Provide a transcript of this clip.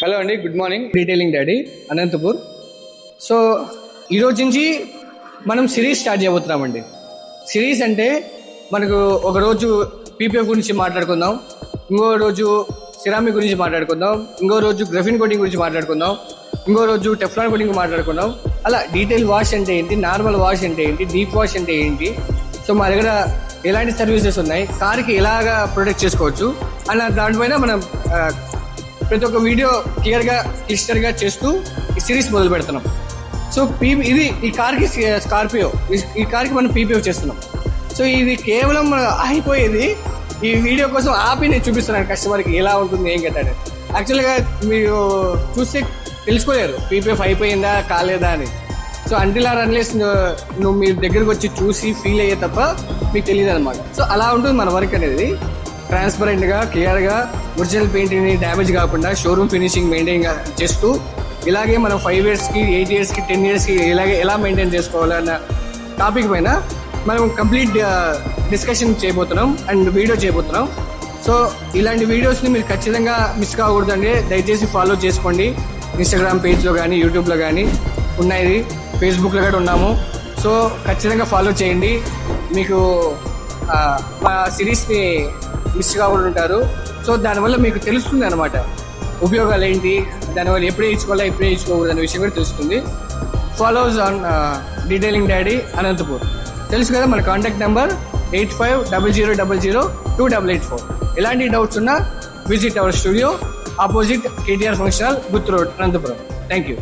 Hello అండి, good morning. Detailing daddy Anantapur. So ఈరోజు నుంచి మనం సిరీస్ స్టార్ట్ చేయబోతున్నామండి. సిరీస్ అంటే మనకు ఒకరోజు పీపీఎఫ్ గురించి మాట్లాడుకుందాం, ఇంకో రోజు సిరామిక్ గురించి మాట్లాడుకుందాం, ఇంకో రోజు గ్రఫిన్ కోటింగ్ గురించి మాట్లాడుకుందాం, ఇంకో రోజు టెఫ్లాన్ కోటింగ్ మాట్లాడుకుందాం. అలా డీటెయిల్ వాష్ అంటే ఏంటి, నార్మల్ వాష్ అంటే ఏంటి, డీప్ వాష్ అంటే ఏంటి, సో మా దగ్గర ఎలాంటి సర్వీసెస్ ఉన్నాయి, కార్కి ఎలాగా ప్రొటెక్ట్ చేసుకోవచ్చు అన్న దానిపైన మనం ప్రతి ఒక్క వీడియో క్లియర్గా క్లిస్టర్గా చేస్తూ ఈ సిరీస్ మొదలు పెడుతున్నాం. సో ఇది ఈ కార్కి స్కార్పియో, ఈ కార్కి మనం పీపీఎఫ్ చేస్తున్నాం. సో ఇది కేవలం అయిపోయేది ఈ వీడియో కోసం ఆపి నేను చూపిస్తున్నాను కస్టమర్కి ఎలా ఉంటుంది ఏం కట్టాడు. యాక్చువల్గా మీరు చూస్తే తెలుసుకోలేరు పీపీఎఫ్ అయిపోయిందా కాలేదా అని. సో అంటిల్ ఆర్ అన్లెస్ నువ్వు మీ దగ్గరకు వచ్చి చూసి ఫీల్ అయ్యే తప్ప మీకు తెలియదు అనమాట. సో అలా ఉంటుంది మన వర్క్ అనేది. ట్రాన్స్పరెంట్గా క్లియర్గా ఒరిజినల్ పెయింట్ని డ్యామేజ్ కాకుండా షోరూమ్ ఫినిషింగ్ మెయింటైన్ చేస్తూ ఇలాగే మనం 5 yearsకి 8 yearsకి 10 yearsకి ఇలాగే ఎలా మెయింటైన్ చేసుకోవాలన్న టాపిక్ పైన మనం కంప్లీట్ డిస్కషన్ చేయబోతున్నాం అండ్ వీడియో చేయబోతున్నాం. సో ఇలాంటి వీడియోస్ని మీరు ఖచ్చితంగా మిస్ కాకూడదండి. దయచేసి ఫాలో చేసుకోండి. ఇన్స్టాగ్రామ్ పేజ్లో కానీ యూట్యూబ్లో కానీ ఉన్నాయి, ఫేస్బుక్లో కూడా ఉన్నాము. సో ఖచ్చితంగా ఫాలో చేయండి. మీకు మా సిరీస్ని మిస్ కాకుండా ఉంటారు. సో దానివల్ల మీకు తెలుస్తుంది అనమాట ఉపయోగాలు ఏంటి, దానివల్ల ఎప్పుడే ఇచ్చుకోవాలా ఎప్పుడే ఇచ్చుకోకూడదు అనే విషయం కూడా తెలుస్తుంది. Follows on detailing daddy Anantapur. తెలుసు కదా మన కాంటాక్ట్ నెంబర్ 8500002884. ఎలాంటి డౌట్స్ ఉన్నా visit our studio, opposite KTR function hall, Gooty road, Anantapuram. Thank you.